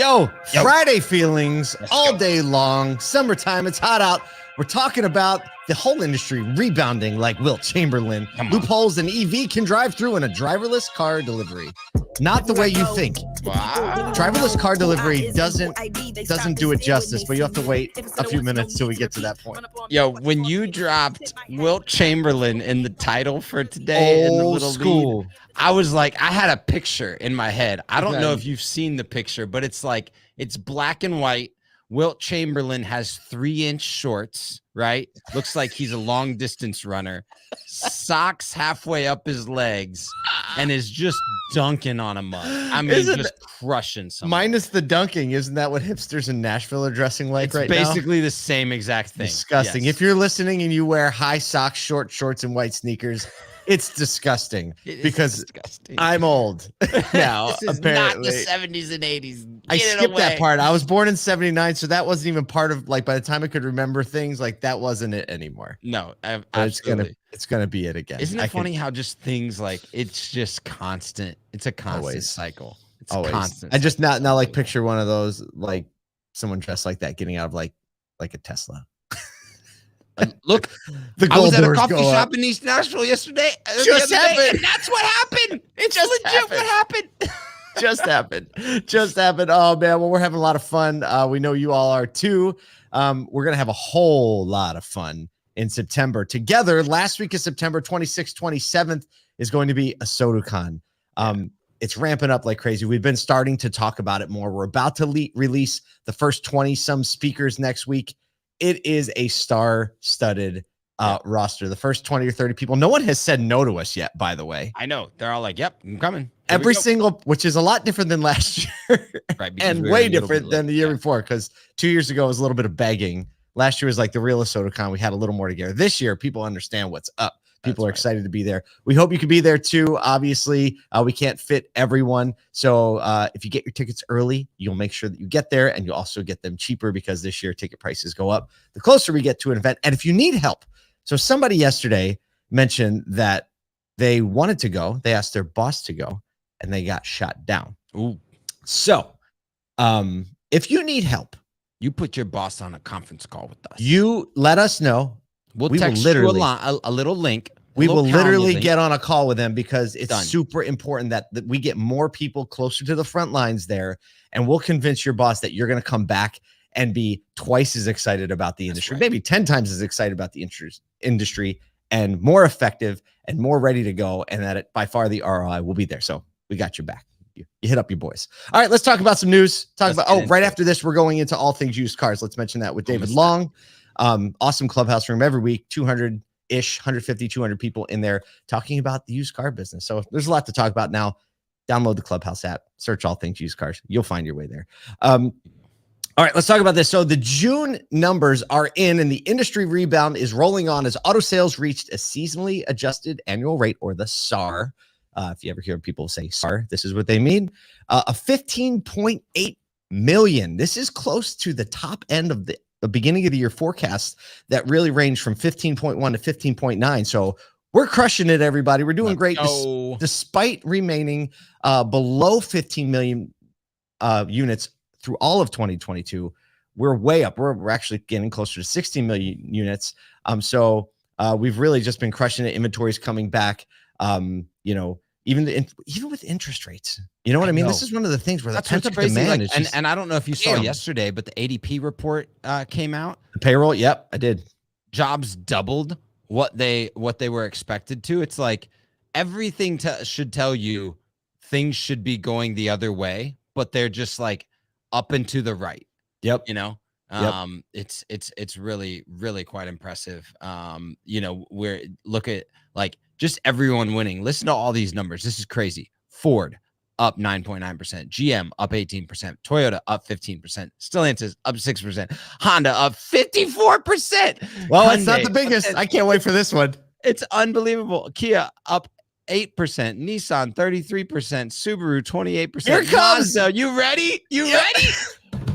Yo, Yo. Friday feelings Let's all go. day long. Summertime, it's hot out. We're talking about the whole industry rebounding like Wilt Chamberlain. Come on. Loopholes an EV can drive through in a driverless car delivery. Not the way you think. Wow. Driverless car delivery doesn't do it justice, but you have to wait a few minutes till we get to that point. Yo, when you dropped Wilt Chamberlain in the title for today in the Old little school. lead, I was like, I had a picture in my head. I don't know Okay. if you've seen the picture, but it's like, it's black and white. Wilt Chamberlain has 3-inch shorts, right? Looks like he's a long distance runner, socks halfway up his legs, and is just dunking on a mug. I mean, Isn't just crushing someone. Minus the dunking, isn't that what hipsters in Nashville are dressing like It's right now? basically the same exact thing. Disgusting. Yes. If you're listening and you wear high socks, short shorts, and white sneakers, it's disgusting It is because disgusting. I'm old now. This is apparently, not the 70s and 80s. I Get it skipped that away. part. I was born in '79, so that wasn't even part of like. By the time I could remember things, like that wasn't it anymore. No, But absolutely. it's gonna be it again. Isn't I it can- funny how just things like it's just constant? It's a constant Always. cycle. It's Always. constant. I just now like picture one of those like someone dressed like that getting out of like a Tesla. Look, The I was at a doors coffee go shop up. in East Nashville yesterday. The Just other day, happened. and that's what happened. It's Just legit what happened. Just happened. Oh man, well, we're having a lot of fun. We know you all are too. We're gonna have a whole lot of fun in September together. Last week of September 26th, 27th is going to be ASOTU CON. It's ramping up like crazy. We've been starting to talk about it more. We're about to release the first 20 some speakers next week. It is a star-studded roster. The first 20 or 30 people. No one has said no to us yet, by the way. I know. They're all like, "Yep, I'm coming." Here we Every go. single, which is a lot different than last year. Right, because And we were way a little different bit than late. the year Yeah. before, because 2 years ago was a little bit of begging. Last year was like the real ASOTU CON. We had a little more together. This year, people understand what's up. People That's are right. excited to be there. We hope you can be there too. Obviously, we can't fit everyone. So if you get your tickets early, you'll make sure that you get there, and you'll also get them cheaper because this year ticket prices go up the closer we get to an event. And if you need help, so somebody yesterday mentioned that they wanted to go, they asked their boss to go, and they got shot down. Ooh, So if you need help, you put your boss on a conference call with us. you let us know. We'll we will text literally- you a little link. We will literally get. get on a call with them because it's Done. super important that we get more people closer to the front lines there. And we'll convince your boss that you're going to come back and be twice as excited about the industry, right. maybe 10 times as excited about the industry and more effective and more ready to go. And that by far the ROI will be there. So we got your back. You hit up your boys. All right, let's talk about some news. Let's get into Right it. after this, we're going into all things used cars. Let's mention that with David Almost Long. Awesome clubhouse room every week, 200-ish, 150, 200 people in there talking about the used car business. So there's a lot to talk about now. Download the Clubhouse app, search all things used cars. You'll find your way there. All right, let's talk about this. So the June numbers are in, and the industry rebound is rolling on as auto sales reached a seasonally adjusted annual rate, or the SAR. If you ever hear people say SAR, this is what they mean. A 15.8 million. This is close to the top end of the beginning of the year forecast that really ranged from 15.1 to 15.9. So we're crushing it, everybody. We're doing great despite remaining below 15 million units through all of 2022. We're way up. We're actually getting closer to 16 million units. So we've really just been crushing it. Inventory's coming back. Even with interest rates, you know what I mean? This is one of the things where the pent-up demand is just, and I don't know if you saw Damn. yesterday, but the ADP report came out. the payroll. Yep, I did. Jobs doubled what they were expected to. It's like everything should tell you things should be going the other way, but they're just like up and to the right. Yep. It's really, really quite impressive. We're look at like just everyone winning. Listen to all these numbers. This is crazy. Ford up 9.9%, GM up 18%, Toyota up 15%, Stellantis up 6%, Honda up 54%. Well, it's not Hyundai the biggest. I can't wait for this one. It's unbelievable. Kia up 8%, Nissan 33%, Subaru 28%. Here it comes. Mazda, you ready? Ready?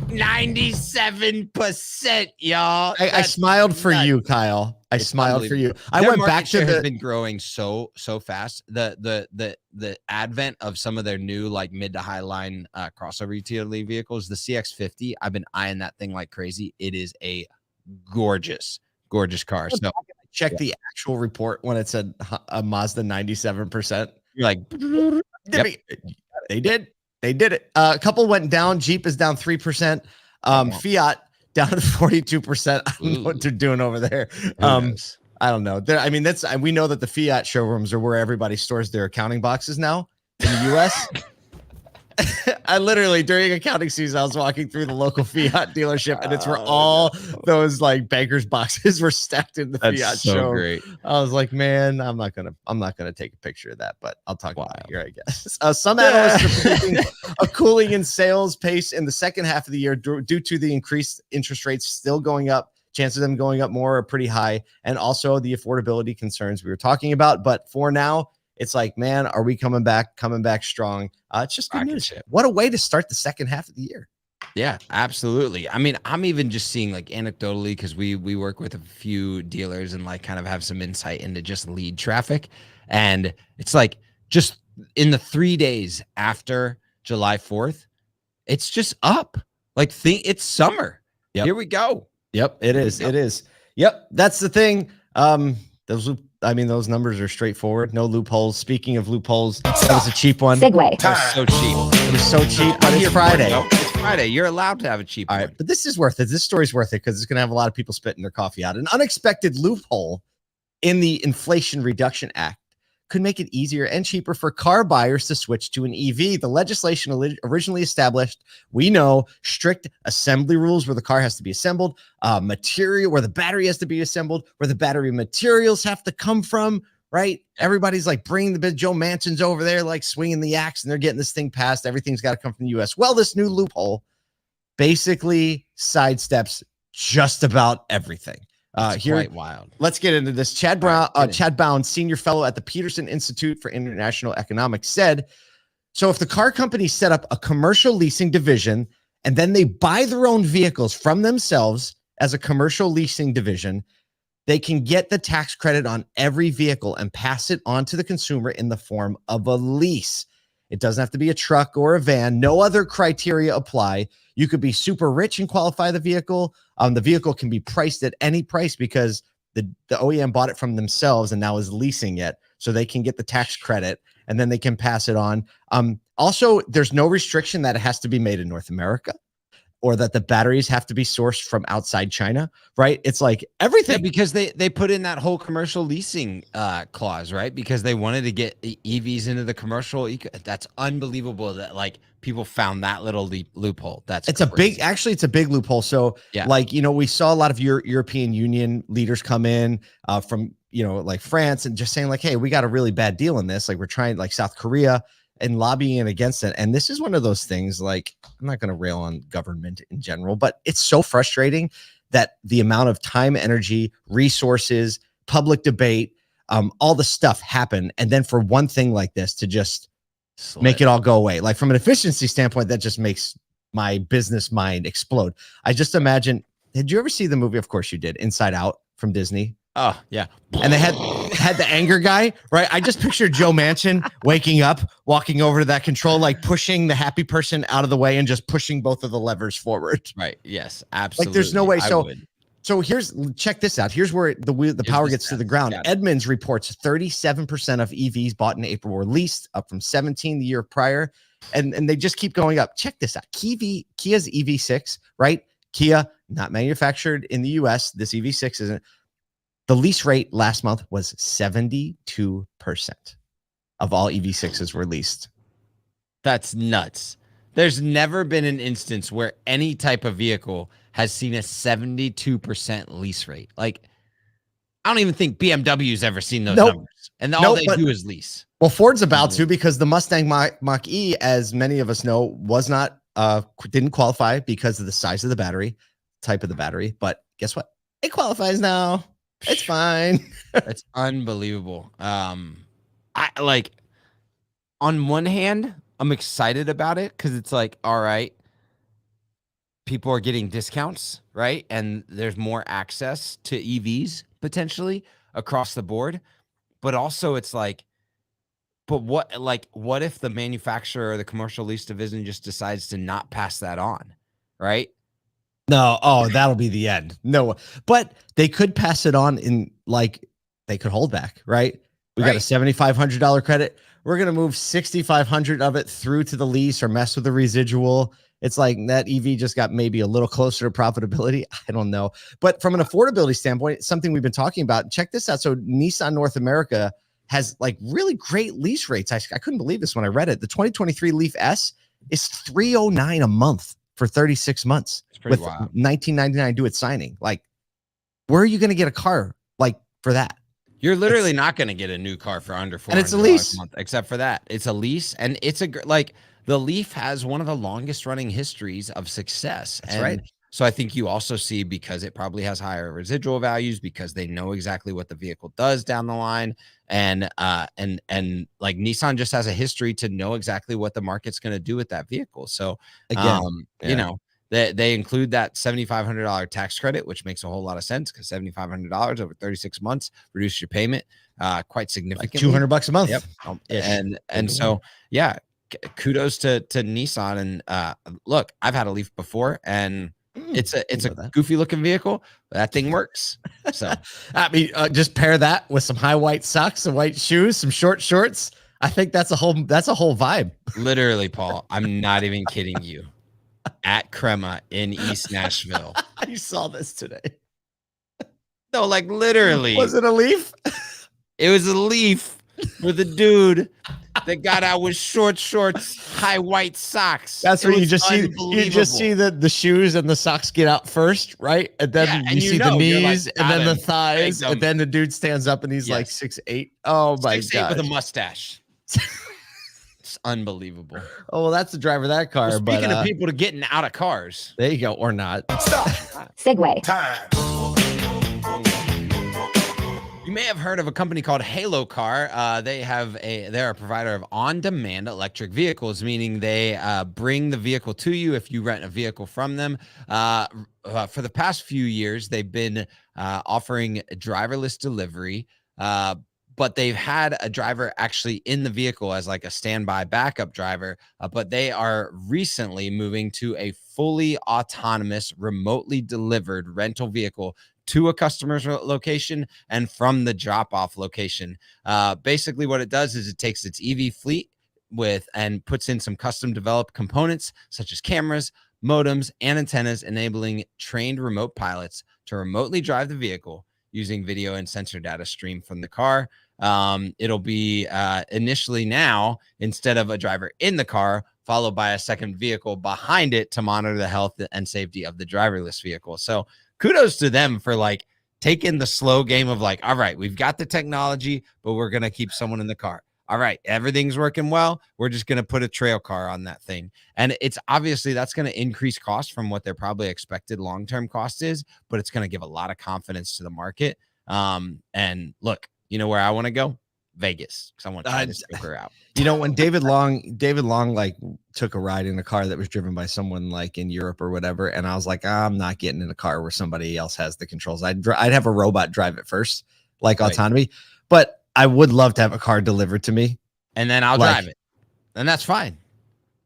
97%, y'all. I That's smiled for nuts. you, Kyle. I smiled for you. I Their went market back to share has the been growing so fast. The advent of some of their new like mid to high line crossover utility vehicles, the CX-50. I've been eyeing that thing like crazy. It is a gorgeous car. So check the actual report when it said a Mazda 97%. you're like, Yep. They did it. A couple went down. Jeep is down 3%. Fiat down 42%. I don't know what they're doing over there. I don't know. I mean, we know that the Fiat showrooms are where everybody stores their accounting boxes now in the US. I literally, during accounting season, I was walking through the local Fiat dealership, and it's where all those like bankers boxes were stacked in the Fiat show. Great. I was like, man, I'm not gonna take a picture of that, but I'll talk about it here, I guess. Some analysts are predicting a cooling in sales pace in the second half of the year due to the increased interest rates still going up. Chances of them going up more are pretty high, and also the affordability concerns we were talking about. But for now, it's like, man, are we coming back strong? It's just good news. What a way to start the second half of the year. Yeah, absolutely. I mean, I'm even just seeing like anecdotally, because we work with a few dealers and like kind of have some insight into just lead traffic. And it's like just in the 3 days after July 4th, it's just up. Like it's summer. Yep. Here we go. Yep, it is. It is. Yep, that's the thing. Those numbers are straightforward. No loopholes. Speaking of loopholes, that was a cheap one. Segue. It was so cheap. It was so cheap, but it's Friday. It's Friday. You're allowed to have a cheap one. All right, but this is worth it. This story's worth it because it's going to have a lot of people spitting their coffee out. An unexpected loophole in the Inflation Reduction Act could make it easier and cheaper for car buyers to switch to an EV. The legislation originally established, we know, strict assembly rules where the car has to be assembled, material where the battery has to be assembled, where the battery materials have to come from, right? Everybody's like bringing the big Joe Manchin's over there, like swinging the axe, and they're getting this thing passed. Everything's got to come from the U.S. Well, this new loophole basically sidesteps just about everything. Here, quite wild. Let's get into this. Chad Bound, senior fellow at the Peterson Institute for International Economics, said, so if the car company set up a commercial leasing division and then they buy their own vehicles from themselves as a commercial leasing division, they can get the tax credit on every vehicle and pass it on to the consumer in the form of a lease. It doesn't have to be a truck or a van. No other criteria apply. You could be super rich and qualify the vehicle. The vehicle can be priced at any price because the OEM bought it from themselves and now is leasing it, so they can get the tax credit and then they can pass it on. Also, there's no restriction that it has to be made in North America or that the batteries have to be sourced from outside China, right? It's like everything. Yeah, because they put in that whole commercial leasing clause, right? Because they wanted to get EVs into the commercial. That's unbelievable that like people found that little loophole. It's a big loophole. So yeah, like, we saw a lot of European Union leaders come in from, like France and just saying like, hey, we got a really bad deal in this. Like we're trying, like South Korea, and lobbying against it. And this is one of those things, like, I'm not going to rail on government in general, but it's so frustrating that the amount of time, energy, resources, public debate, all the stuff happen. And then for one thing like this to just make it all go away. Like from an efficiency standpoint, that just makes my business mind explode. I just imagine, did you ever see the movie? Of course you did. Inside Out from Disney. Oh yeah. And they had the anger guy, right? I just pictured Joe Manchin waking up, walking over to that control, like pushing the happy person out of the way and just pushing both of the levers forward. Right. Yes, absolutely. Like there's no way. So check this out. Here's where the power gets to the ground. Yeah. Edmunds reports 37% of EVs bought in April were leased, up from 17 the year prior. And they just keep going up. Check this out. Kia's EV6, right? Kia, not manufactured in the US. This EV6 isn't. The lease rate last month was 72% of all EV6s were leased. That's nuts. There's never been an instance where any type of vehicle has seen a 72% lease rate. Like, I don't even think BMW's ever seen those numbers. And all they do is lease. Well, Ford's about to, because the Mustang Mach-E, as many of us know, didn't qualify because of the size of the battery, type of the battery. But guess what? It qualifies now. It's fine. It's unbelievable. I like, on one hand, I'm excited about it because it's like, all right, people are getting discounts, right? And there's more access to EVs potentially across the board. But also it's like, but what if the manufacturer or the commercial lease division just decides to not pass that on, right? No, oh, that'll be the end. No, but they could pass it on in like they could hold back, right? We got a $7,500 credit. We're gonna move 6,500 of it through to the lease or mess with the residual. It's like that EV just got maybe a little closer to profitability. I don't know, but from an affordability standpoint, it's something we've been talking about. Check this out. So Nissan North America has like really great lease rates. I couldn't believe this when I read it. The 2023 Leaf S is $309 a month for 36 months with wild. $19.99 due at signing. Like, where are you going to get a car like for that? You're literally not going to get a new car for under $400 and it's a lease a month, except for that. It's a lease, and it's like the Leaf has one of the longest running histories of success. That's right. So I think you also see, because it probably has higher residual values, because they know exactly what the vehicle does down the line, and like Nissan just has a history to know exactly what the market's going to do with that vehicle. So again, you know, they include that $7,500 tax credit, which makes a whole lot of sense because $7,500 over 36 months reduce your payment quite significantly. Like $200 a month. Yep. And so yeah, kudos to Nissan. And look, I've had a Leaf before, and it's a goofy looking vehicle, but that thing works. So I mean, just pair that with some high white socks and white shoes, some short shorts. I think that's a whole vibe. Literally, Paul, I'm not even kidding you. At Crema in East Nashville. You saw this today. No, like literally. Was it a Leaf? It was a Leaf with a dude that got out with short shorts, high white socks. That's where you just see the shoes and the socks get out first, right? And then you see the knees and then the thighs, and then the dude stands up and he's like 6'8". Oh my god, with a mustache. It's unbelievable. Oh, well, that's the driver of that car. Well, speaking of people to getting out of cars, there you go, or not. Stop. Segue time. You may have heard of a company called Halo.car. They're a provider of on-demand electric vehicles, meaning they bring the vehicle to you if you rent a vehicle from them. For the past few years, they've been offering driverless delivery. But they've had a driver actually in the vehicle as like a standby backup driver. But they are recently moving to a fully autonomous, remotely delivered rental vehicle to a customer's location and from the drop-off location. Basically, what it does is it takes its EV fleet and puts in some custom developed components such as cameras, modems, and antennas, enabling trained remote pilots to remotely drive the vehicle using video and sensor data streamed from the car. It'll be initially now, instead of a driver in the car, followed by a second vehicle behind it to monitor the health and safety of the driverless vehicle. So kudos to them for like taking the slow game of like, all right, we've got the technology, but we're going to keep someone in the car. All right, everything's working well. We're just going to put a trail car on that thing. And it's obviously that's going to increase cost from what their probably expected long-term cost is, but it's going to give a lot of confidence to the market. And look, you know where I want to go? Vegas, because I want to try this Joker out. You know, when David Long like took a ride in a car that was driven by someone like in Europe or whatever, and I was like, I'm not getting in a car where somebody else has the controls. I'd have a robot drive it first, like autonomy. But I would love to have a car delivered to me, and then I'll drive it, and that's fine.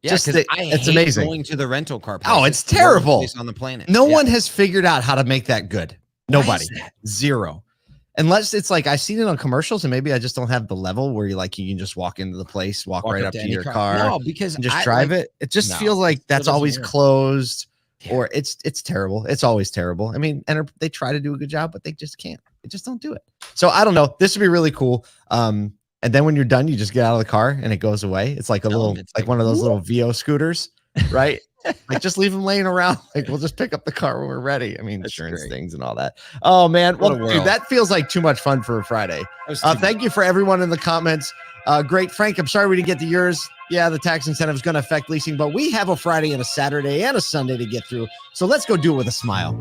Yeah, because it's amazing going to the rental car place. Oh, it's terrible on the planet. No one has figured out how to make that good. Nobody. Zero. Unless it's like I've seen it on commercials, and maybe I just don't have the level where you can just walk into the place, walk right up to your car, no, because and just drive it. It just feels like that's always closed, or it's terrible. It's always terrible. I mean, and they try to do a good job, but they just can't. They just don't do it. So I don't know. This would be really cool. And then when you're done, you just get out of the car and it goes away. It's like like one of those little VO scooters, right? Like just leave them laying around. Like we'll just pick up the car when we're ready. I mean, insurance things and all that. Oh man. Well, dude, that feels like too much fun for a Friday. Thank you for everyone in the comments. Great. Frank, I'm sorry we didn't get to yours. Yeah, the tax incentive is going to affect leasing, but we have a Friday and a Saturday and a Sunday to get through. So let's go do it with a smile.